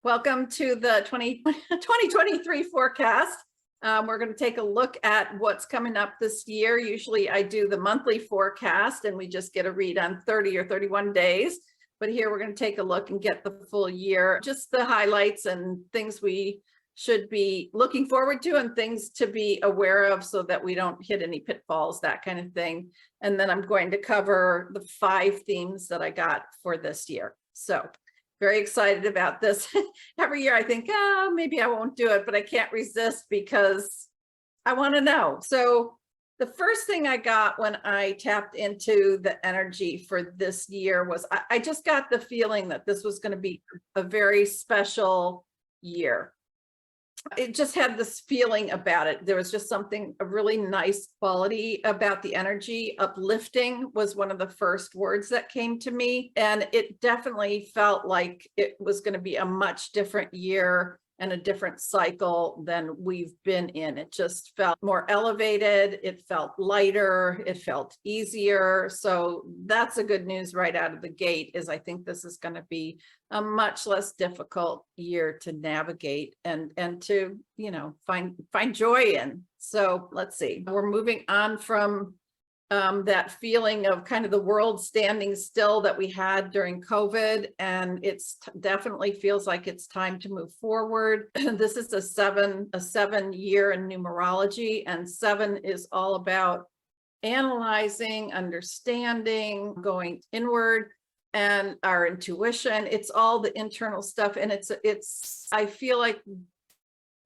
Welcome to the 2023 forecast. We're going to take a look at what's coming up this year. Usually I do the monthly forecast and we just get a read on 30 or 31 days. But here we're going to take a look and get the full year, just the highlights and things we should be looking forward to and things to be aware of so that we don't hit any pitfalls, that kind of thing. And then I'm going to cover the 5 themes that I got for this year. So very excited about this. Every year I think, oh, maybe I won't do it, but I can't resist because I want to know. So the first thing I got when I tapped into the energy for this year was I just got the feeling that this was going to be a very special year. It just had this feeling about it. There was just something, a really nice quality about the energy. Uplifting was one of the first words that came to me. And it definitely felt like it was going to be a much different year and a different cycle than we've been in. It just felt more elevated. It felt lighter. It felt easier. So that's a good news right out of the gate, is I think this is going to be a much less difficult year to navigate and to, you know, find joy in. So let's see, we're moving on from that feeling of kind of the world standing still that we had during COVID. And it's definitely feels like it's time to move forward. This is a seven year in numerology, and 7 is all about analyzing, understanding, going inward, and our intuition. It's all the internal stuff. And I feel like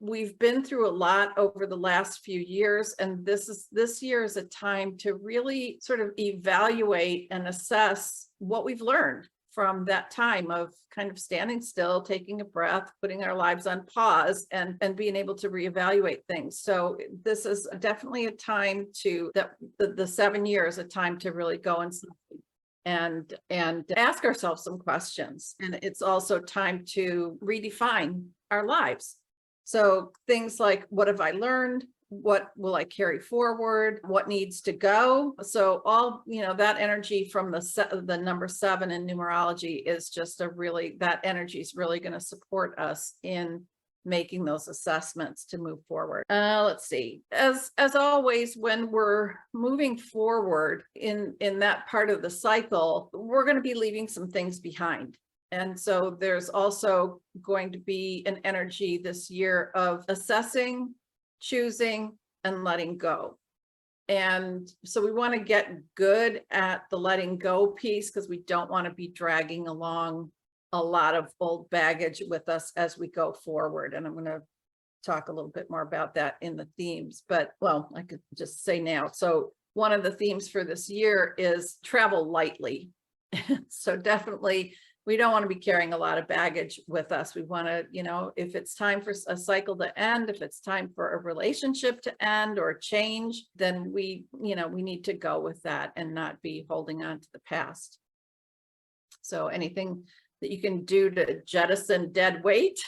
we've been through a lot over the last few years, and this year is a time to really sort of evaluate and assess what we've learned from that time of kind of standing still, taking a breath, putting our lives on pause, and being able to reevaluate things. So this is definitely a time the 7 years, a time to really go and ask ourselves some questions. And it's also time to redefine our lives. So things like, what have I learned? What will I carry forward? What needs to go? So all, you know, that energy from the number 7 in numerology is just that energy is really going to support us in making those assessments to move forward. Let's see, as always, when we're moving forward in that part of the cycle, we're going to be leaving some things behind. And so there's also going to be an energy this year of assessing, choosing, and letting go. And so we want to get good at the letting go piece, because we don't want to be dragging along a lot of old baggage with us as we go forward. And I'm going to talk a little bit more about that in the themes, but well, I could just say now. So one of the themes for this year is travel lightly. So definitely, we don't want to be carrying a lot of baggage with us. We want to, you know, if it's time for a cycle to end, if it's time for a relationship to end or change, then we need to go with that and not be holding on to the past. So anything that you can do to jettison dead weight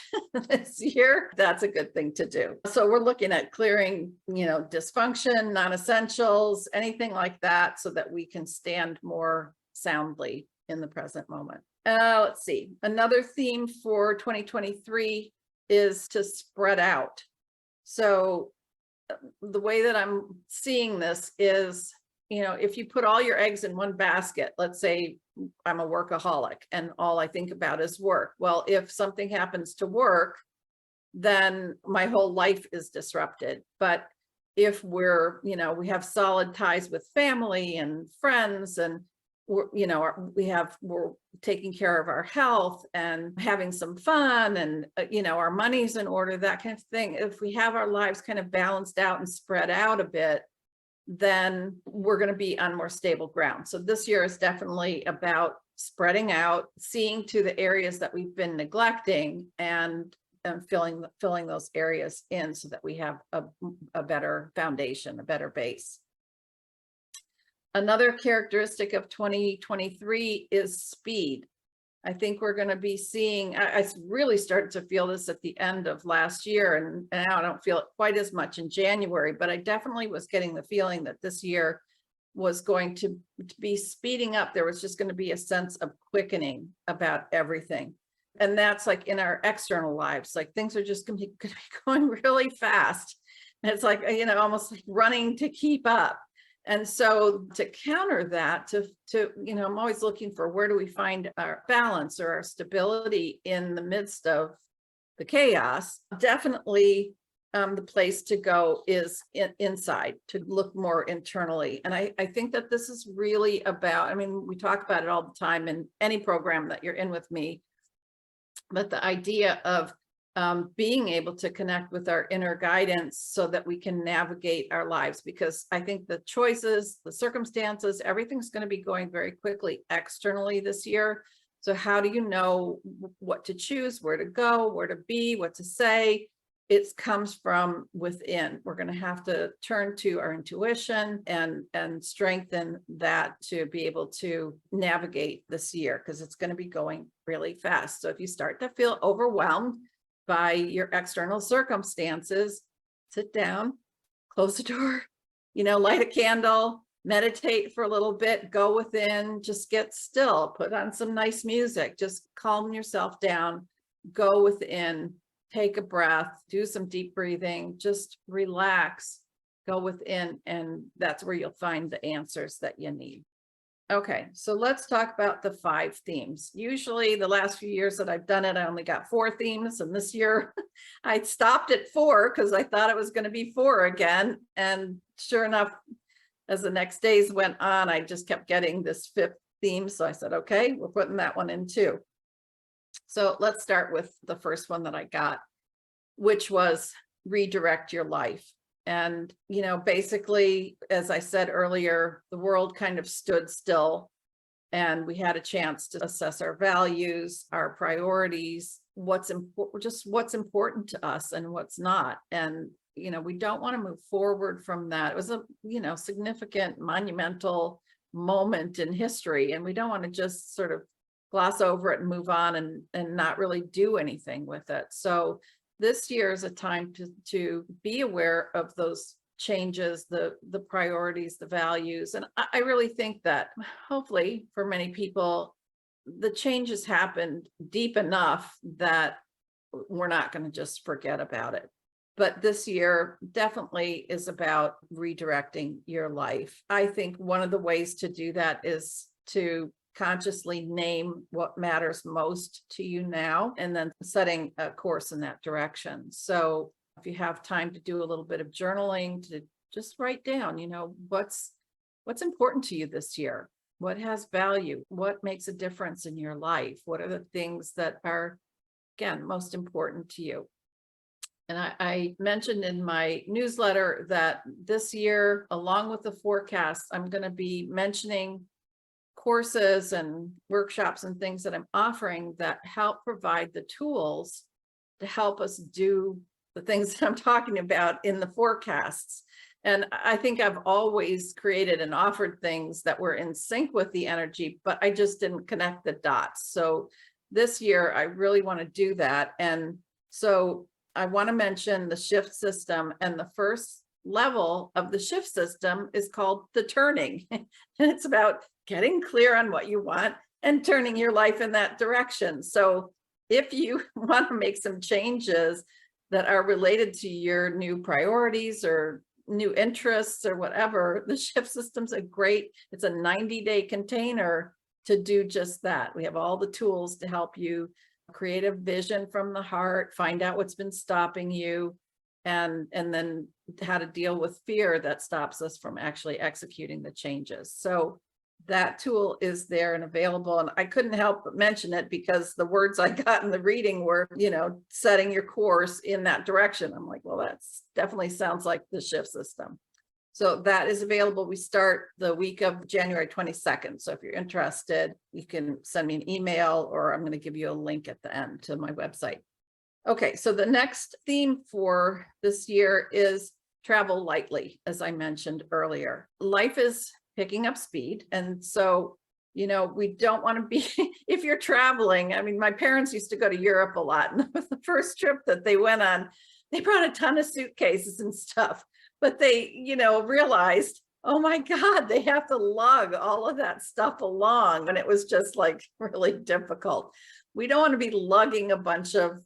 this year, that's a good thing to do. So we're looking at clearing, you know, dysfunction, non-essentials, anything like that, so that we can stand more soundly in the present moment. Let's see, another theme for 2023 is to spread out. So the way that I'm seeing this is, you know, if you put all your eggs in one basket, let's say I'm a workaholic and all I think about is work. Well, if something happens to work, then my whole life is disrupted. But if we're, you know, we have solid ties with family and friends, and we're taking care of our health and having some fun, and you know, our money's in order, that kind of thing. If we have our lives kind of balanced out and spread out a bit, then we're going to be on more stable ground. So this year is definitely about spreading out, seeing to the areas that we've been neglecting, and filling those areas in so that we have a better foundation, a better base. Another characteristic of 2023 is speed. I think we're going to be seeing, I really started to feel this at the end of last year, and now I don't feel it quite as much in January, but I definitely was getting the feeling that this year was going to be speeding up. There was just going to be a sense of quickening about everything. And that's like in our external lives, like things are just going to be going really fast. And it's like, almost like running to keep up. And so to counter that, I'm always looking for where do we find our balance or our stability in the midst of the chaos. Definitely the place to go is inside, to look more internally. And I think that this is really about, we talk about it all the time in any program that you're in with me, but the idea of being able to connect with our inner guidance so that we can navigate our lives, because I think the choices, the circumstances, everything's going to be going very quickly externally this year. So how do you know what to choose, where to go, where to be, what to say? It comes from within. We're going to have to turn to our intuition and strengthen that to be able to navigate this year, because it's going to be going really fast. So if you start to feel overwhelmed by your external circumstances, sit down, close the door, light a candle, meditate for a little bit, go within, just get still, put on some nice music, just calm yourself down, go within, take a breath, do some deep breathing, just relax, go within, and that's where you'll find the answers that you need. Okay, so let's talk about the 5 themes. Usually the last few years that I've done it, I only got 4 themes. And this year I stopped at 4 because I thought it was going to be 4 again. And sure enough, as the next days went on, I just kept getting this 5th theme. So I said, okay, we're putting that one in too. So let's start with the first one that I got, which was redirect your life. And, basically, as I said earlier, the world kind of stood still and we had a chance to assess our values, our priorities, what's important to us and what's not. And, we don't want to move forward from that. It was a, significant, monumental moment in history. And we don't want to just sort of gloss over it and move on and not really do anything with it. So this year is a time to be aware of those changes, the priorities, the values. And I really think that hopefully for many people, the changes happened deep enough that we're not going to just forget about it. But this year definitely is about redirecting your life. I think one of the ways to do that is to consciously name what matters most to you now, and then setting a course in that direction. So if you have time to do a little bit of journaling, to just write down, what's important to you this year, what has value, what makes a difference in your life, what are the things that are, again, most important to you. And I mentioned in my newsletter that this year, along with the forecast, I'm going to be mentioning courses and workshops and things that I'm offering that help provide the tools to help us do the things that I'm talking about in the forecasts. And I think I've always created and offered things that were in sync with the energy, but I just didn't connect the dots. So this year, I really want to do that. And so I want to mention the shift system, and the first level of the shift system is called the turning. And it's about getting clear on what you want and turning your life in that direction. So if you want to make some changes that are related to your new priorities or new interests or whatever, the shift system's it's a 90-day container to do just that. We have all the tools to help you create a vision from the heart, find out what's been stopping you, and then how to deal with fear that stops us from actually executing the changes. So that tool is there and available. And I couldn't help but mention it because the words I got in the reading were, setting your course in that direction. I'm like, well, that's definitely sounds like the shift system. So that is available. We start the week of January 22nd. So if you're interested, you can send me an email, or I'm going to give you a link at the end to my website. Okay, so the next theme for this year is travel lightly, as I mentioned earlier. Life is picking up speed. And so, we don't want to be, if you're traveling, my parents used to go to Europe a lot. And the first trip that they went on, they brought a ton of suitcases and stuff. But they, realized, oh my God, they have to lug all of that stuff along. And it was just like really difficult. We don't want to be lugging a bunch of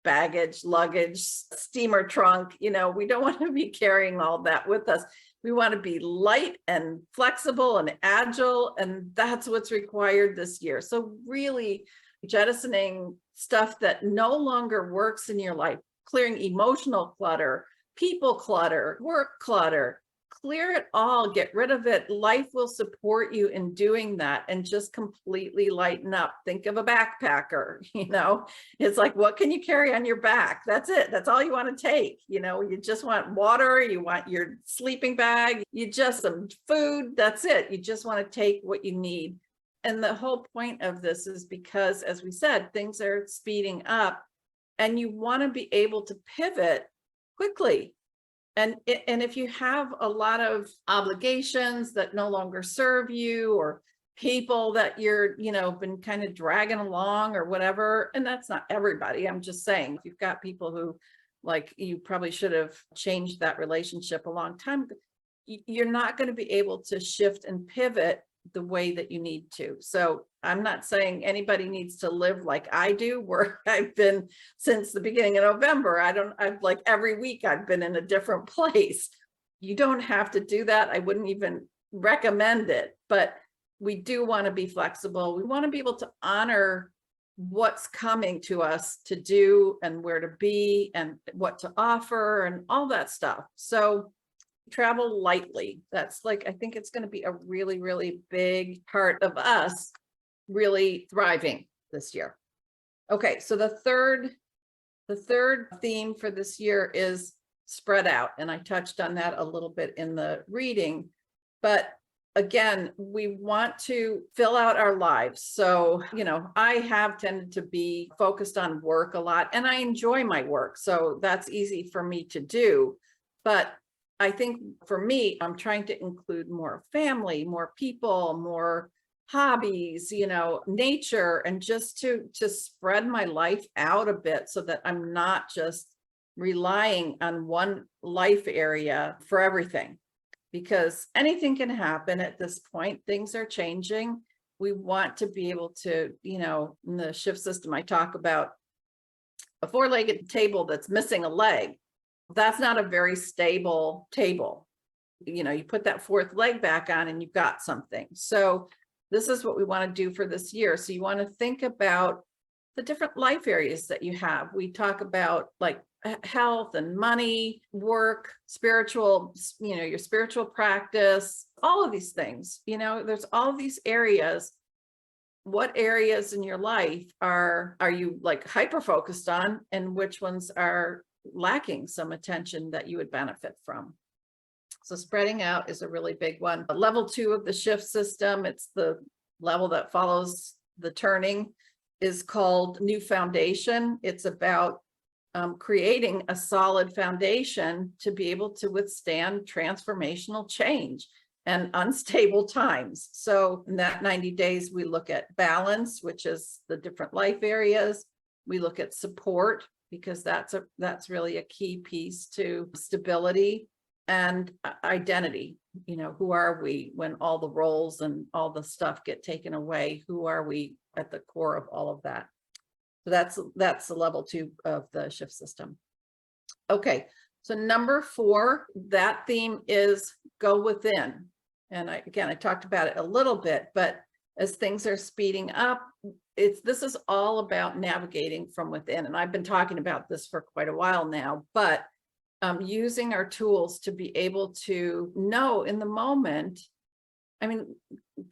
baggage, luggage, steamer trunk. We don't want to be carrying all that with us. We want to be light and flexible and agile, and that's what's required this year. So really jettisoning stuff that no longer works in your life, clearing emotional clutter, people clutter, work clutter, clear it all, get rid of it. Life will support you in doing that, and just completely lighten up. Think of a backpacker, it's like, what can you carry on your back? That's it. That's all you want to take. You just want water, you want your sleeping bag, you just some food. That's it. You just want to take what you need. And the whole point of this is because, as we said, things are speeding up, and you want to be able to pivot quickly. And if you have a lot of obligations that no longer serve you, or people that you're, been kind of dragging along or whatever, and that's not everybody. I'm just saying, if you've got people who, like, you probably should have changed that relationship a long time ago, you're not going to be able to shift and pivot the way that you need to. So I'm not saying anybody needs to live like I do, where I've been since the beginning of November. I've like every week I've been in a different place. You don't have to do that. I wouldn't even recommend it, but we do want to be flexible. We want to be able to honor what's coming to us to do, and where to be, and what to offer, and all that stuff. So travel lightly. That's like, I think it's going to be a really, really big part of us really thriving this year. Okay, so the third theme for this year is spread out. And I touched on that a little bit in the reading, but again, we want to fill out our lives. So, I have tended to be focused on work a lot, and I enjoy my work. So that's easy for me to do. But I think for me, I'm trying to include more family, more people, more hobbies, nature, and just to spread my life out a bit, so that I'm not just relying on one life area for everything, because anything can happen at this point. Things are changing. We want to be able to, in the shift system, I talk about a four-legged table that's missing a leg. That's not a very stable table. You put that fourth leg back on and you've got something. So this is what we want to do for this year. So you want to think about the different life areas that you have. We talk about like health and money, work, spiritual, your spiritual practice, all of these things. There's all of these areas. What areas in your life are you like hyper focused on, and which ones are lacking some attention that you would benefit from? So spreading out is a really big one. Level 2 of the shift system, it's the level that follows the turning, is called New Foundation. It's about creating a solid foundation to be able to withstand transformational change and unstable times. So in that 90 days, we look at balance, which is the different life areas. We look at support, because that's really a key piece to stability, and identity. Who are we when all the roles and all the stuff get taken away? Who are we at the core of all of that? So that's the level 2 of the shift system. Okay, so number 4, that theme is go within. And I talked about it a little bit, but as things are speeding up, this is all about navigating from within. And I've been talking about this for quite a while now, but using our tools to be able to know in the moment. I mean,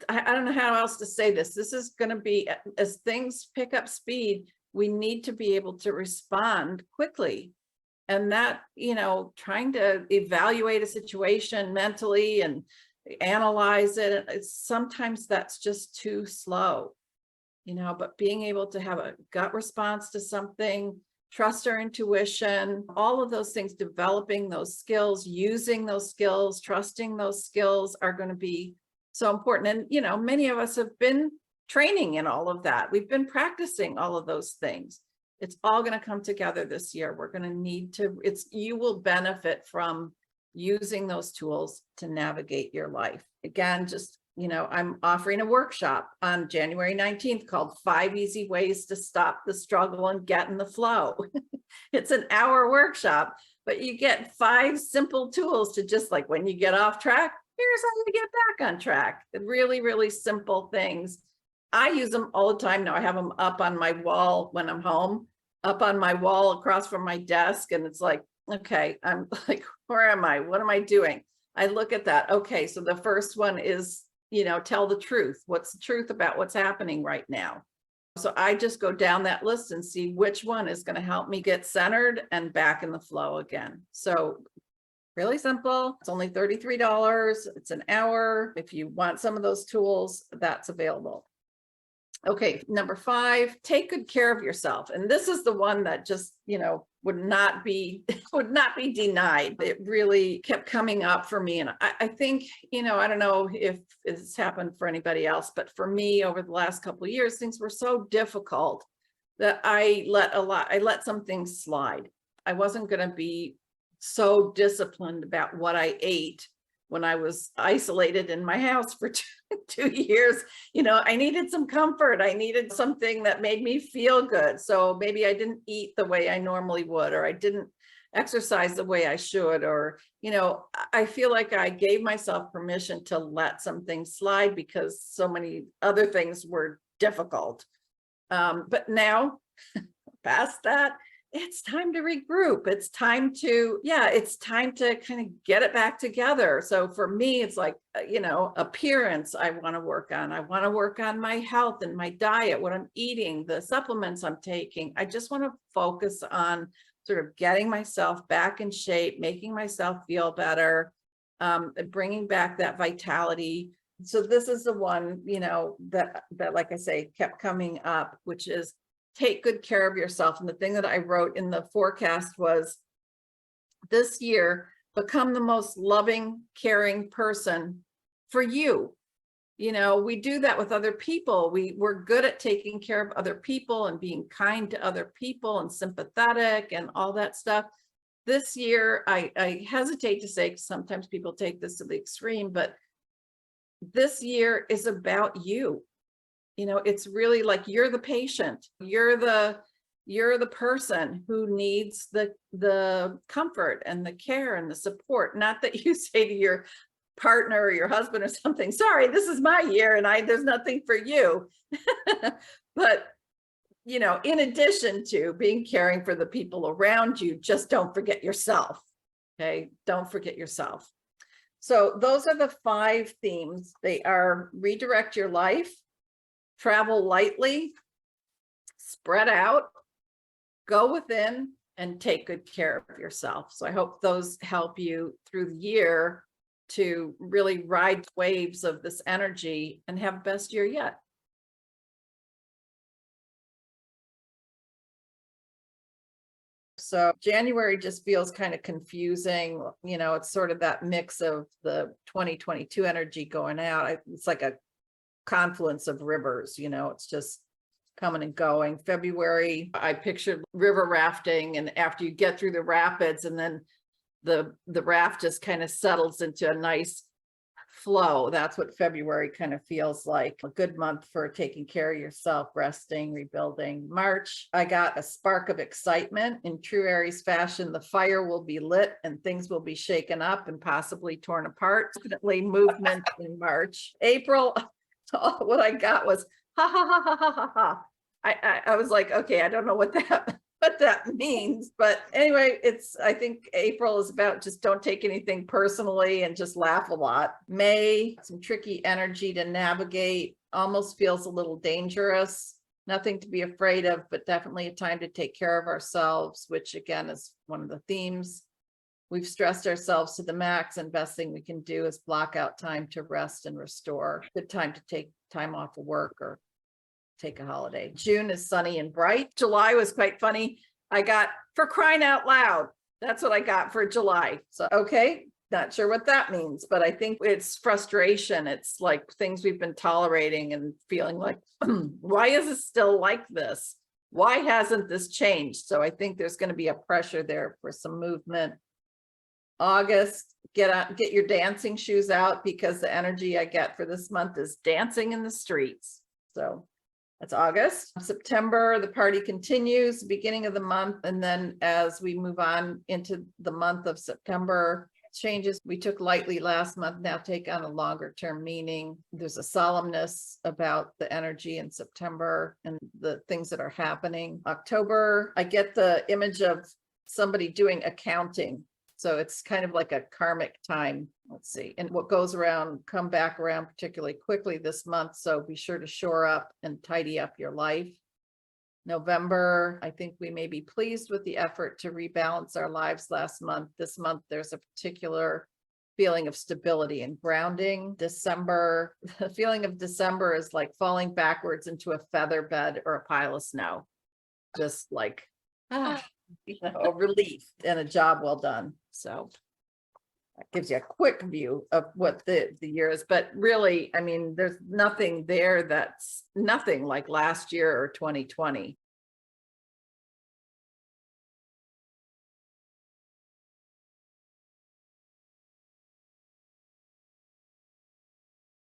I don't know how else to say this. This is going to be, as things pick up speed, we need to be able to respond quickly. And that, trying to evaluate a situation mentally and analyze it, sometimes that's just too slow. But being able to have a gut response to something, trust our intuition, all of those things, developing those skills, using those skills, trusting those skills are going to be so important. And, many of us have been training in all of that. We've been practicing all of those things. It's all going to come together this year. We're going to need to, you will benefit from using those tools to navigate your life. Again, just I'm offering a workshop on January 19th called 5 Easy Ways to Stop the Struggle and Get in the Flow. It's an hour workshop, but you get 5 simple tools to just like when you get off track, here's how you get back on track. Really, really simple things. I use them all the time now. I have them up on my wall when I'm home, up on my wall across from my desk. And it's like, okay, I'm like, where am I? What am I doing? I look at that. Okay, so the first one is, tell the truth. What's the truth about what's happening right now? So I just go down that list and see which one is going to help me get centered and back in the flow again. So really simple. It's only $33. It's an hour. If you want some of those tools, that's available. Okay, number 5, take good care of yourself. And this is the one that just, would not be denied. It really kept coming up for me. And I think, I don't know if it's happened for anybody else, but for me over the last couple of years, things were so difficult that I let some things slide. I wasn't going to be so disciplined about what I ate when I was isolated in my house for 2 years. I needed some comfort. I needed something that made me feel good. So maybe I didn't eat the way I normally would, or I didn't exercise the way I should, or, I feel like I gave myself permission to let some things slide because so many other things were difficult. But now, past that, it's time to regroup. It's time to kind of get it back together. So for me, it's like, appearance I want to work on. I want to work on my health and my diet, what I'm eating, the supplements I'm taking. I just want to focus on sort of getting myself back in shape, making myself feel better, bringing back that vitality. So this is the one, that like I say, kept coming up, which is take good care of yourself. And the thing that I wrote in the forecast was, this year, become the most loving, caring person for you. We do that with other people. We're good at taking care of other people and being kind to other people and sympathetic and all that stuff. This year, I hesitate to say, because sometimes people take this to the extreme, but this year is about you. It's really like you're the patient, you're the person who needs the comfort and the care and the support. Not that you say to your partner or your husband or something, sorry, this is my year and there's nothing for you. But, in addition to being caring for the people around you, just don't forget yourself. Okay. Don't forget yourself. So those are the 5 themes. They are redirect your life, travel lightly, spread out, go within, and take good care of yourself. So I hope those help you through the year to really ride waves of this energy and have best year yet. So January just feels kind of confusing. It's sort of that mix of the 2022 energy going out. It's like a confluence of rivers, it's just coming and going. February, I pictured river rafting, and after you get through the rapids, and then the raft just kind of settles into a nice flow. That's what February kind of feels like. A good month for taking care of yourself, resting, rebuilding. March, I got a spark of excitement. In true Aries fashion, the fire will be lit and things will be shaken up and possibly torn apart. Definitely movement in March. April, what I got was ha ha ha ha ha ha ha. I was like, okay, I don't know what that means, but anyway, I think April is about just don't take anything personally and just laugh a lot. May, some tricky energy to navigate, almost feels a little dangerous. Nothing to be afraid of, but definitely a time to take care of ourselves, which again is one of the themes. We've stressed ourselves to the max, and best thing we can do is block out time to rest and restore. Good time to take time off of work or take a holiday. June is sunny and bright. July was quite funny. I got for crying out loud. That's what I got for July. So, okay, not sure what that means, but I think it's frustration. It's like things we've been tolerating and feeling like, why is it still like this? Why hasn't this changed? So I think there's going to be a pressure there for some movement. August, get your dancing shoes out, because the energy I get for this month is dancing in the streets. So that's August. September, the party continues, beginning of the month. And then as we move on into the month of September, changes we took lightly last month now take on a longer term meaning. There's a solemnness about the energy in September and the things that are happening. October, I get the image of somebody doing accounting. So it's kind of like a karmic time. Let's see. And what goes around, come back around particularly quickly this month. So be sure to shore up and tidy up your life. November, I think we may be pleased with the effort to rebalance our lives last month. This month, there's a particular feeling of stability and grounding. December, the feeling of December is like falling backwards into a feather bed or a pile of snow. Just like, a relief and a job well done. So that gives you a quick view of what the year is. But really, I mean, there's nothing there that's nothing like last year or 2020.